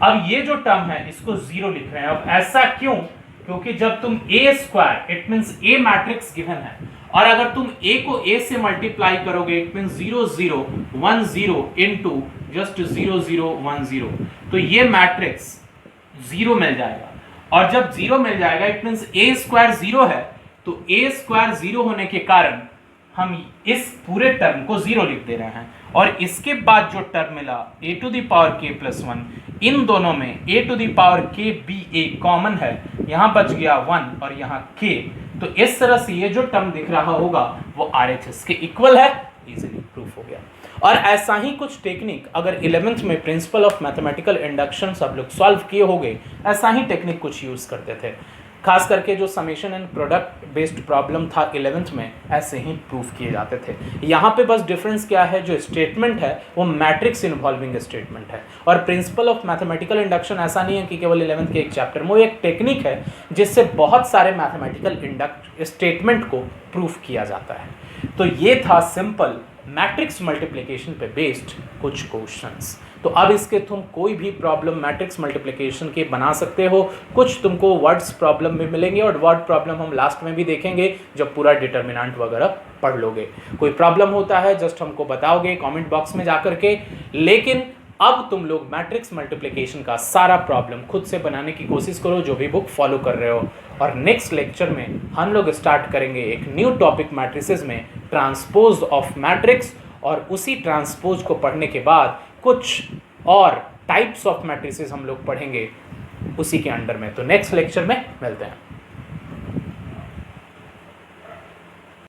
Speaker 1: अब ये जो टर्म है इसको जीरो लिख रहे हैं। अब ऐसा क्यों? क्योंकि जब तुम a square, it means a matrix given है, और अगर तुम a को a से मल्टीप्लाई करोगे, इट मीन्स 0 0 1 0 इनटू जस्ट 0 0 1 0, तो ये मैट्रिक्स जीरो मिल जाएगा, और जब जीरो मिल जाएगा it means a square zero है, तो a स्क्वायर जीरो होने के कारण हम इस पूरे टर्म को जीरो लिख दे रहे हैं, और इसके बाद जो टर्म मिला a to the power k plus 1, इन दोनों में a to the power k b a common है, यहाँ बच गया 1 और यहाँ k, तो इस तरह से ये जो टर्म दिख रहा होगा वो RHS के इक्वल है, इजीली प्रूफ हो गया। और ऐसा ही कुछ टेक्निक अगर 11th में प्रिंसिपल ऑफ मैथमेटिकल इंडक्शन सब लोग सॉल्व किए होंगे, ऐसा ही टेक्निक कुछ यूज करते थे, खास करके जो summation and product based problem था 11th में, ऐसे ही प्रूफ किए जाते थे। यहाँ पे बस डिफरेंस क्या है, जो स्टेटमेंट है वो मैट्रिक्स इन्वॉल्विंग स्टेटमेंट है, और प्रिंसिपल ऑफ मैथमेटिकल इंडक्शन ऐसा नहीं है कि केवल 11th के एक चैप्टर में, वो एक टेक्निक है जिससे बहुत सारे मैथमेटिकल स्टेटमेंट को प्रूफ किया जाता है। तो ये था सिंपल मैट्रिक्स मल्टीप्लिकेशन पे बेस्ड कुछ क्वेश्चंस। तो अब इसके तुम कोई भी प्रॉब्लम मैट्रिक्स मल्टीप्लिकेशन के बना सकते हो, कुछ तुमको वर्ड्स प्रॉब्लम भी मिलेंगे, और वर्ड प्रॉब्लम हम लास्ट में भी देखेंगे जब पूरा डिटर्मिनेंट वगैरह पढ़ लोगे। कोई प्रॉब्लम होता है जस्ट हमको बताओगे कमेंट बॉक्स में जा करके, लेकिन अब तुम लोग मैट्रिक्स मल्टीप्लिकेशन का सारा प्रॉब्लम खुद से बनाने की कोशिश करो जो भी बुक फॉलो कर रहे हो। और नेक्स्ट लेक्चर में हम लोग स्टार्ट करेंगे एक न्यू टॉपिक मैट्रिसेस में, ट्रांसपोज ऑफ मैट्रिक्स, और उसी ट्रांसपोज को पढ़ने के बाद कुछ और टाइप्स ऑफ मैट्रिसेस हम लोग पढ़ेंगे उसी के अंडर में। तो नेक्स्ट लेक्चर में मिलते हैं।